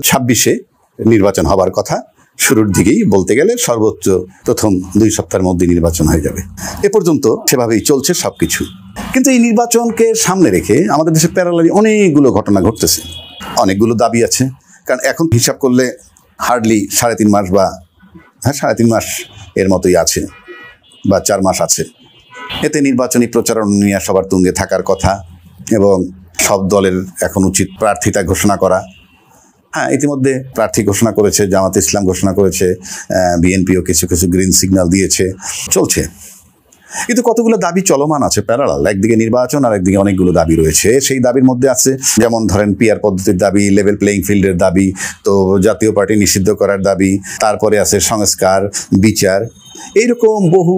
2026-এ নির্বাচন হবার কথা। শুরুর দিকেই বলতে গেলে সর্বোচ্চ প্রথম 2 সপ্তাহের মধ্যে নির্বাচন হয়ে যাবে। এ পর্যন্ত সেভাবেই চলছে সবকিছু। কিন্তু এই নির্বাচনকে সামনে রেখে আমাদের দেশে প্যারালালি অনেকগুলো ঘটনা ঘটতেছে, অনেকগুলো দাবি আছে। কারণ এখন হিসাব করলে হার্ডলি 3.5 মাস বা 3.5 মাস এর মতোই আছে, বা 4 মাস আছে। এতে নির্বাচনী প্রচারণা নিয়ে সবার তুঙ্গে থাকার কথা, এবং সব দলের এখন উচিত প্রার্থিতা ঘোষণা করা। ইতিমধ্যে প্রার্থী ঘোষণা করেছে, জামাত ইসলাম ঘোষণা করেছে, বিএনপিও কিছু কিছু গ্রিন সিগন্যাল দিয়েছে, চলছে। কিন্তু কতগুলো দাবি চলমান আছে প্যারালাল। একদিকে নির্বাচন আর একদিকে অনেকগুলো দাবি রয়েছে। সেই দাবির মধ্যে আছে যেমন ধরেন পিআর পদ্ধতির দাবি, লেভেল প্লেইং ফিল্ডের দাবি, তো জাতীয় পার্টি নিষিদ্ধ করার দাবি, তারপরে আছে সংস্কার, বিচার, এইরকম বহু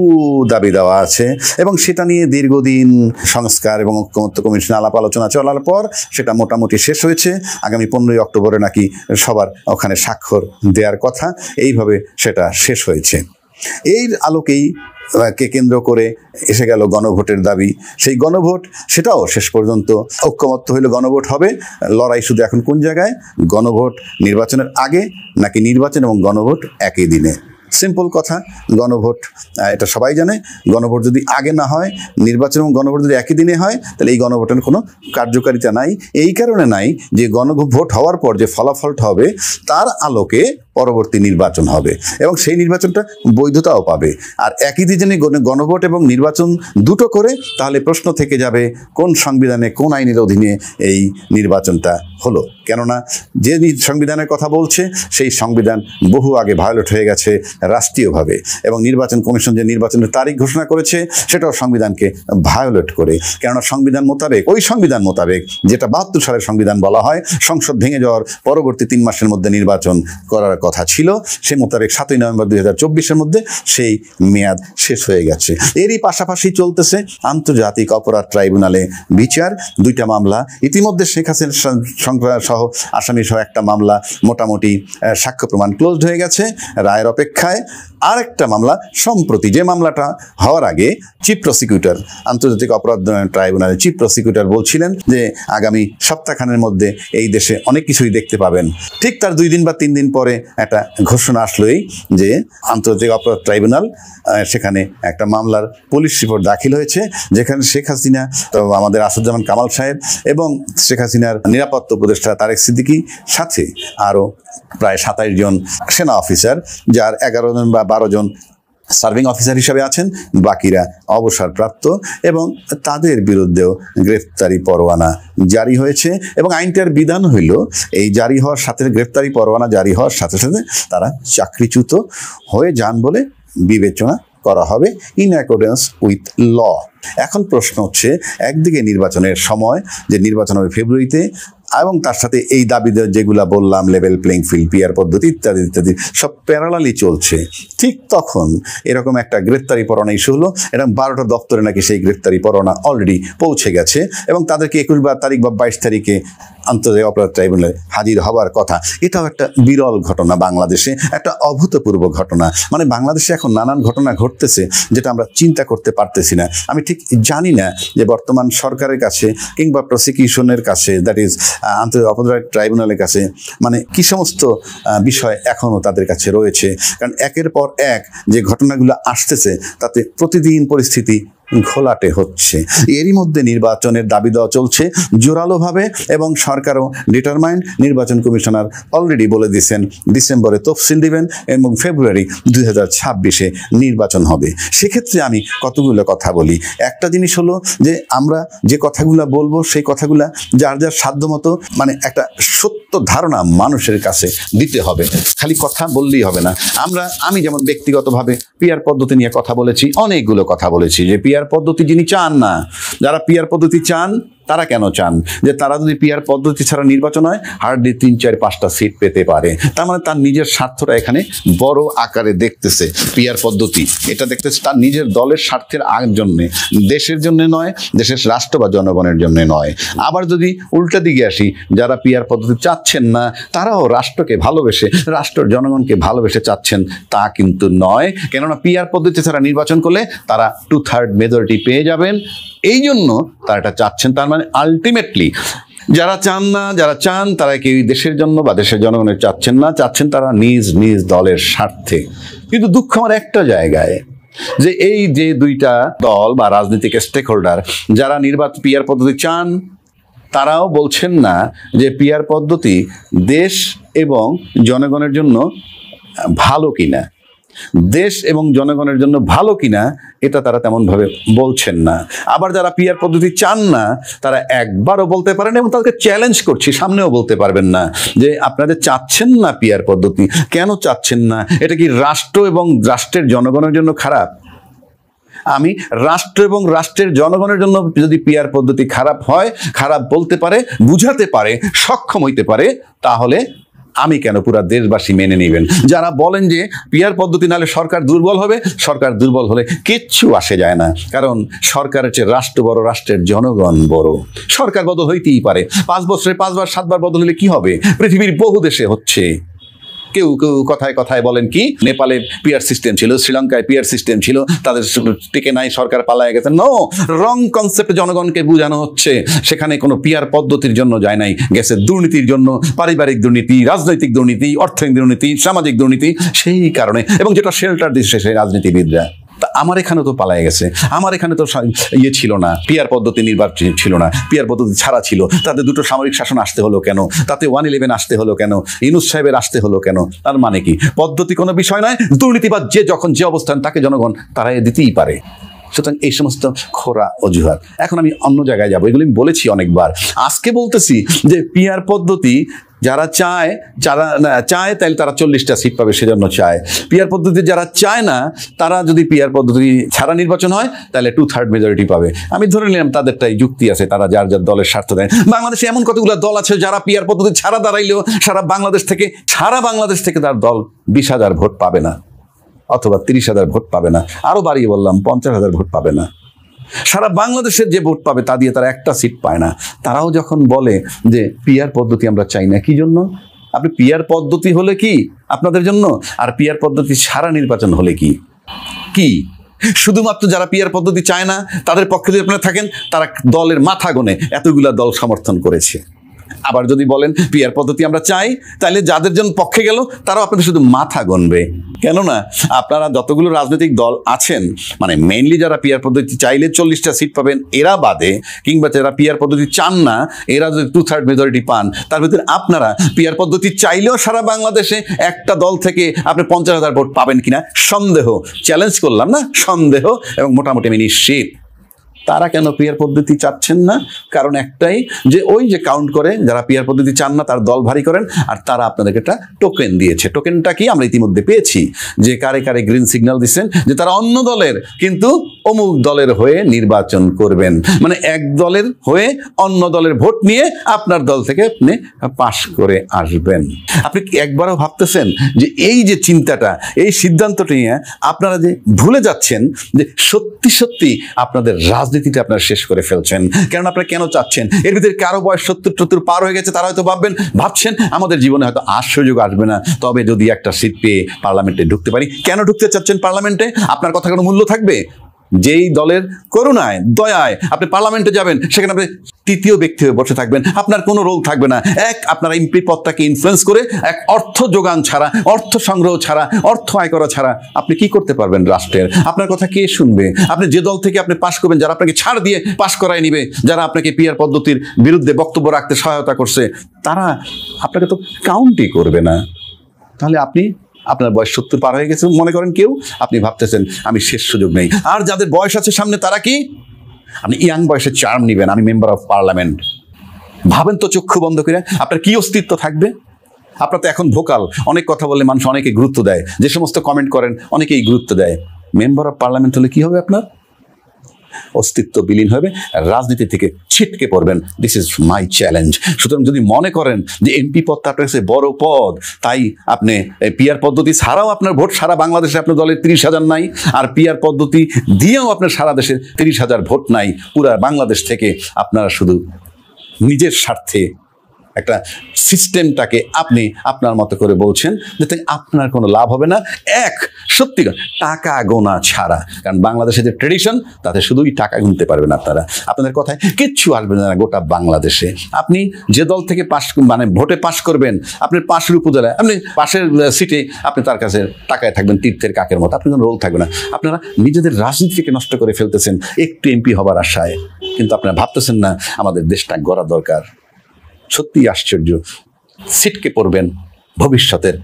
দাবি দেওয়া আছে। এবং সেটা নিয়ে দীর্ঘদিন সংস্কার এবং ঐক্যমত্য কমিশন আলাপ আলোচনা চলার পর সেটা মোটামুটি শেষ হয়েছে। আগামী 15ই অক্টোবরে নাকি সবার ওখানে স্বাক্ষর দেওয়ার কথা। এইভাবে সেটা শেষ হয়েছে। এর আলোকেই কে কেন্দ্র করে এসে গেল গণভোটের দাবি। সেই গণভোট, সেটাও শেষ পর্যন্ত ঐক্যমত্য হইলে গণভোট হবে। লড়াই শুধু এখন কোন জায়গায়, গণভোট নির্বাচনের আগে নাকি নির্বাচন এবং গণভোট একই দিনে। সিম্পল কথা, গণভোট এটা সবাই জানে, গণভোট যদি আগে না হয়, নির্বাচন এবং গণভোট যদি একই দিনে হয়, তাহলে এই গণভোটের কোনো কার্যকারিতা নাই। এই কারণে নাই যে গণভোট হওয়ার পর যে ফলাফলটা হবে তার আলোকে পরবর্তী নির্বাচন হবে এবং সেই নির্বাচনটা বৈধতাও পাবে। আর একই দিনে গণভোট এবং নির্বাচন দুটো করে, তাহলে প্রশ্ন থেকে যাবে কোন সংবিধানে, কোন আইনের অধীনে এই নির্বাচনটা হলো। কেননা যে সংবিধানের কথা বলছে সেই সংবিধান বহু আগে ভায়োলেট হয়ে গেছে রাষ্ট্রীয়ভাবে, এবং নির্বাচন কমিশন যে নির্বাচনের তারিখ ঘোষণা করেছে সেটাও সংবিধানকে ভায়োলেট করে। কেননা সংবিধান মোতাবেক, ওই সংবিধান মোতাবেক যেটা 72 সালের সংবিধান বলা হয়, সংসদ ভেঙে যাওয়ার পরবর্তী 3 মাসের মধ্যে নির্বাচন করার কথা ছিল, সে মোতাবেক 7ই নভেম্বর 2024-এর মধ্যে সেই মেয়াদ শেষ হয়ে গেছে। এরই পাশাপাশি চলতেছে আন্তর্জাতিক অপরাধ ট্রাইব্যুনালে বিচার। 2টা মামলা ইতিমধ্যে শেখ হাসিনা সহ আসামি সহ একটা মামলা মোটামুটি সাক্ষ্য প্রমাণ ক্লোজড হয়ে গেছে, রায়ের অপেক্ষায়। আরেকটা মামলা সম্প্রতি, যে মামলাটা হওয়ার আগে চিফ প্রসিকিউটর, আন্তর্জাতিক অপরাধ ট্রাইব্যুনালের চিফ প্রসিকিউটর বলছিলেন যে আগামী সপ্তাহখানের মধ্যে এই দেশে অনেক কিছুই দেখতে পাবেন। ঠিক তার 2 দিন বা 3 দিন পরে একটা ঘোষণা আসলোই যে আন্তর্জাতিক অপরাধ ট্রাইব্যুনাল সেখানে একটা মামলার পুলিশ রিপোর্ট দাখিল হয়েছে, যেখানে শেখ হাসিনা, তো আমাদের আসাদুজ্জামান কামাল সাহেব এবং শেখ হাসিনার নিরাপত্তা উপদেষ্টা তারেক সিদ্দিকী সাথে আরও প্রায় 27 জন সেনা অফিসার, যার 11 জন বা 12 জন সার্ভিং অফিসার হিসাবে আছেন, বাকিরা অবসরপ্রাপ্ত, এবং তাদের বিরুদ্ধেও গ্রেফতারি পরোয়ানা জারি হয়েছে। এবং আইনটার বিধান হইল এই জারি হওয়ার সাথে, গ্রেফতারি পরোয়ানা জারি হওয়ার সাথে সাথে তারা চাকরিচ্যুত হয়ে যান বলে বিবেচনা করা হবে, ইন অ্যাকর্ডেন্স উইথ ল। এখন প্রশ্ন হচ্ছে, একদিকে নির্বাচনের সময়, যে নির্বাচন হবে ফেব্রুয়ারিতে, এবং তার সাথে এই দাবি যেগুলা বললাম, লেভেল প্লেইং ফিল্ড, পিআর পদ্ধতি ইত্যাদি ইত্যাদি, সব প্যারালালি চলছে। ঠিক তখন এরকম একটা গ্রেফতারি পরোয়ানা ইস্যু হলো। এরকম 12টা দপ্তরে নাকি সেই গ্রেফতারি পরোয়ানা অলরেডি পৌঁছে গেছে, এবং তাদেরকে 21 তারিখ বা 22 তারিখে আন্তর্জাতিক অপরাধ ট্রাইব্যুনালে হাজির হবার কথা। এটাও একটা বিরল ঘটনা, বাংলাদেশে একটা অভূতপূর্ব ঘটনা। মানে বাংলাদেশে এখন নানান ঘটনা ঘটতেছে যেটা আমরা চিন্তা করতে পারতেছি না। আমি ঠিক জানি না যে বর্তমান সরকারের কাছে কিংবা প্রসিকিউশনের কাছে, দ্যাট ইজ আন্তর্জাতিক অপরাধ ট্রাইব্যুনালের কাছে, মানে কি সমস্ত বিষয় এখনও তাদের কাছে রয়েছে। কারণ একের পর এক যে ঘটনাগুলো আসতেছে তাতে প্রতিদিন পরিস্থিতি ঘোলাটে হচ্ছে। এরই মধ্যে নির্বাচনের দাবি দেওয়া চলছে জোরালোভাবে, এবং সরকারও ডিটারমাইন্ড। নির্বাচন কমিশনার অলরেডি বলে দিয়েছেন ডিসেম্বরে তফসিল দিবেন এবং ফেব্রুয়ারি 2026-এ নির্বাচন হবে। সেক্ষেত্রে আমি কতগুলো কথা বলি। একটা জিনিস হলো যে আমরা যে কথাগুলো বলবো সেই কথাগুলো যার যার সাধ্যমতো, মানে একটা সত্য ধারণা মানুষের কাছে দিতে হবে। খালি কথা বললেই হবে না। আমি যেমন ব্যক্তিগতভাবে পিআর পদ্ধতি নিয়ে কথা বলেছি, অনেকগুলো কথা বলেছি যে পিআর পদ্ধতি যিনি চান না, যারা পিআর পদ্ধতি চান তারা কেন চান যে তারা যদি পিআর পদ্ধতি ছাড়া নির্বাচন হয় হার্ডলি 3, 4, 5টা সিট পেতে পারে। তার মানে তার নিজের স্বার্থটা এখানে বড় আকারে দেখতেছে। পিআর পদ্ধতি এটা দেখতেছে তার নিজের দলের স্বার্থের জন্যে, দেশের জন্য নয়, দেশের রাষ্ট্র বা জনগণের জন্য নয়। আবার যদি উল্টা দিকে আসি, যারা পিআর পদ্ধতি চাচ্ছেন না তারাও রাষ্ট্রকে ভালোবেসে, রাষ্ট্রের জনগণকে ভালোবেসে চাচ্ছেন তা কিন্তু নয়। কেননা পিআর পদ্ধতি ছাড়া নির্বাচন করলে তারা 2/3 মেজরিটি পেয়ে যাবেন, এই জন্য তারা এটা চাচ্ছেন। তার মানে আলটিমেটলি যারা চান না, যারা চান তারা কেউ দেশের জন্য বা দেশের জনগণের চাচ্ছেন না, চাচ্ছেন তারা নিজ নিজ দলের স্বার্থে। কিন্তু দুঃখ আমার একটা জায়গায়, যে এই যে দুইটা দল বা রাজনৈতিক স্টেক হোল্ডার যারা পিআর পদ্ধতি চান, তারাও বলছেন না যে পিআর পদ্ধতি দেশ এবং জনগণের জন্য ভালো কিনা। দেশ এবং জনগণের জন্য ভালো কিনা এটা তারা তেমনভাবে বলছেন না। আবার যারা পিআর পদ্ধতি চান না তারা একবারও বলতে পারেন, এবং তাদেরকে চ্যালেঞ্জ করছি, সামনেও বলতে পারবেন না যে আপনাদের চাচ্ছেন না পিআর পদ্ধতি, কেন চাচ্ছেন না? এটা কি রাষ্ট্র এবং রাষ্ট্রের জনগণের জন্য খারাপ? আমি রাষ্ট্র এবং রাষ্ট্রের জনগণের জন্য যদি পিআর পদ্ধতি খারাপ হয়, খারাপ বলতে পারে, বুঝাতে পারে, সক্ষম হইতে পারে, তাহলে আমি কেন পুরা দেশবাসী মেনে নেবেন? যারা বলেন যে পিআর পদ্ধতি নাহলে সরকার দুর্বল হবে, সরকার দুর্বল হলে কিচ্ছু আসে যায় না, কারণ সরকারের চেয়ে রাষ্ট্র বড়, রাষ্ট্রের জনগণ বড়। সরকার বদল হইতেই পারে, 5 বছরে 5 বার 7 বার বদল হলে কি হবে? পৃথিবীর বহু দেশে হচ্ছে। কেউ কেউ কথায় কথায় বলেন কি নেপালে পিআর সিস্টেম ছিল, শ্রীলঙ্কায় পিআর সিস্টেম ছিল, তাদের টিকে নাই, সরকার পালায় গেছে। নো, রং কনসেপ্ট জনগণকে বোঝানো হচ্ছে। সেখানে কোনো পিআর পদ্ধতির জন্য যায় নাই, গেছে দুর্নীতির জন্য, পারিবারিক দুর্নীতি, রাজনৈতিক দুর্নীতি, অর্থনৈতিক দুর্নীতি, সামাজিক দুর্নীতি। সেই কারণে, এবং যেটা শেল্টার দিচ্ছে সেই রাজনীতিবিদরা। আমার এখানে তো পালায় গেছে, আমার এখানে তো ছিল না, পিআর পদ্ধতি নির্বাচন ছিল না, পিআর পদ্ধতি ছাড়া ছিল। তাদের দুটো সামরিক শাসন আসতে হলো কেন? তাতে 111 আসতে হলো কেন? ইউনূস সাহেবের আসতে হলো কেন? তার মানে কি পদ্ধতি কোনো বিষয় নয়? দুর্নীতিবাদ যে যখন যে অবস্থান তাকে জনগণ তারাই দিতেই পারে। সুতরাং এই সমস্ত খোরা অজুহাত। এখন আমি অন্য জায়গায় যাবো, এগুলো আমি বলেছি অনেকবার। আজকে বলতেছি যে পিআর পদ্ধতি যারা চায় তাহলে তারা 40টা সিট পাবে, সেজন্য চায়। পিআর পদ্ধতি যারা চায় না, তারা যদি পিআর পদ্ধতি ছাড়া নির্বাচন হয় তাহলে 2/3 মেজরিটি পাবে। আমি ধরে নিলাম তাদেরটাই যুক্তি আছে, তারা যার যার দলের স্বার্থ দেয়। বাংলাদেশে এমন কতগুলো দল আছে যারা পিআর পদ্ধতি ছাড়া দাঁড়াইলেও সারা বাংলাদেশ থেকে তার দল 20,000 ভোট পাবে না, অথবা 30,000 ভোট পাবে না, আরো বাড়িয়ে বললাম 50,000 ভোট পাবে না। সারা বাংলাদেশের যে ভোট পাবে তা দিয়ে তারা একটা সিট পায় না। তারাও যখন বলে যে পিআর পদ্ধতি আমরা চাই না, কি জন্য? আপনি পিআর পদ্ধতি হলে কি আপনাদের জন্য, আর পিআর পদ্ধতি ছাড়া নির্বাচন হলে কি শুধুমাত্র যারা পিআর পদ্ধতি চায় না তাদের পক্ষে যদি আপনারা থাকেন, তারা দলের মাথা গোনে এতগুলা দল সমর্থন করেছে। আবার যদি বলেন পিআর পদ্ধতি আমরা চাই, তাহলে যাদের জন্য পক্ষে গেল তারাও আপনাদের শুধু মাথা গণবে। কেননা আপনারা যতগুলো রাজনৈতিক দল আছেন, মানে মেইনলি যারা পিআর পদ্ধতি চাইলে 40টা সিট পাবেন এরা বাদে, কিংবা যারা পিআর পদ্ধতি চান না এরা যদি 2/3 মেজরিটি পান, তার ভিতরে আপনারা পিআর পদ্ধতি চাইলেও সারা বাংলাদেশে একটা দল থেকে আপনি 50,000 ভোট পাবেন কিনা সন্দেহ। চ্যালেঞ্জ করলাম না, সন্দেহ। এবং মোটামুটি আমি নিশ্চিত তারা কেন পিআর পদ্ধতি চাচ্ছেন না, কারণ একটাই, যে ওই যে কাউন্ট করে যারা পিআর পদ্ধতি চান না তার দল ভারী করেন, আর তারা আপনাদেরকে একটা টোকেন দিয়েছে। টোকেনটা কি আমরা ইতিমধ্যে পেয়েছি, যে কারে কারে গ্রিন সিগন্যাল দিচ্ছেন যে তারা অন্য দলের কিন্তু অমুক দলের হয়ে নির্বাচন করবেন, মানে এক দলের হয়ে অন্য দলের ভোট নিয়ে আপনার দল থেকে আপনি পাশ করে আসবেন। আপনি একবারও ভাবতেছেন যে এই যে চিন্তাটা, এই সিদ্ধান্তটা নিয়ে আপনারা যে ভুলে যাচ্ছেন যে সত্যি সত্যি আপনাদের রাজনীতিটা আপনারা শেষ করে ফেলছেন। কারণ আপনারা কেন চাচ্ছেন? এর ভিতরে কারো বয়স 70-70 পার হয়ে গেছে, তারা হয়তো ভাবছেন আমাদের জীবনে হয়তো আর সুযোগ আসবে না, তবে যদি একটা সিট পেয়ে পার্লামেন্টে ঢুকতে পারি। কেন ঢুকতে চাচ্ছেন পার্লামেন্টে? আপনার কথা কোনো মূল্য থাকবে? যেই দলের করুণায় দয়ায় আপনি পার্লামেন্টে যাবেন, সেখানে আপনি তৃতীয় ব্যক্তি হয়ে বসে থাকবেন, আপনার কোনো রোল থাকবে না। আপনার এমপি পদটাকে ইনফ্লুয়েন্স করে অর্থ যোগান ছাড়া, অর্থ সংগ্রহ ছাড়া, অর্থ আয় করা ছাড়া আপনি কি করতে পারবেন রাষ্ট্রের? আপনার কথা কে শুনবে? আপনি যে দল থেকে আপনি পাশ করবেন, যারা আপনাকে ছাড় দিয়ে পাশ করায় নিবে, যারা আপনাকে পিআর পদ্ধতির বিরুদ্ধে বক্তব্য রাখতে সহায়তা করছে, তারা আপনাকে তো কাউন্টই করবে না। তাহলে আপনার বয়স 70 পার হয়ে গেছে মনে করেন কেউ, আপনি ভাবতেছেন আমি শেষ সুযোগ নেই। আর যাদের বয়স আছে সামনে, তারা কি? আপনি ইয়াং বয়সে চার্ম নিবেন, আমি মেম্বার অফ পার্লামেন্ট। ভাবেন তো চক্ষু বন্ধ করে আপনার কি অস্তিত্ব থাকবে? আপনার তো এখন ভোকাল, অনেক কথা বললে মানুষ অনেকে গুরুত্ব দেয়, যে সমস্ত কমেন্ট করেন অনেকেই গুরুত্ব দেয়। মেম্বার অফ পার্লামেন্ট হলে কি হবে? আপনার অস্তিত্ব বিলীন হবে, রাজনীতি থেকে ছিটকে পড়বেন। This is my challenge. সুতরাং যদি মনে করেন যে এমপি পদটা আপনার কাছে বড় পদ, তাই আপনি পিআর পদ্ধতি ছাড়াও আপনার ভোট সারা বাংলাদেশে আপনার দলের 30,000 নাই, আর পিআর পদ্ধতি দিয়েও আপনার সারা দেশে 30,000 ভোট নাই, পুরা বাংলাদেশ থেকে আপনারা শুধু নিজের স্বার্থে একটা সিস্টেমটাকে আপনি আপনার মতো করে বলছেন, যাতে আপনার কোনো লাভ হবে না। সত্যি টাকা গোনা ছাড়া, কারণ বাংলাদেশের যে ট্রেডিশন তাতে শুধুই টাকা গুনতে পারবেন আপনারা, আপনাদের কথায় কিচ্ছু আসবে না গোটা বাংলাদেশে। আপনি যে দল থেকে ভোটে পাশ করবেন, আপনার পাশের উপজেলায়, আপনি পাশের সিটে আপনি তার কাছে টাকায় থাকবেন তীর্থের কাকের মতো, আপনার কোনো রোল থাকবে না। আপনারা নিজেদের রাজনীতিকে নষ্ট করে ফেলতেছেন একটু এমপি হবার আশায়, কিন্তু আপনারা ভাবতেছেন না আমাদের দেশটা গড়া দরকার। সত্যি আশ্চর্য, সিটকে পড়বেন ভবিষ্যতের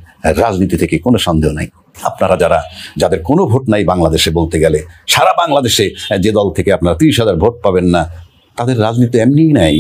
রাজনীতি থেকে, কোনো সন্দেহ নাই। আপনারা যাদের কোনো ভোট নাই বাংলাদেশে, বলতে গেলে সারা বাংলাদেশে যে দল থেকে আপনারা 30,000 ভোট পাবেন না, তাদের রাজনীতি এমনিই নাই।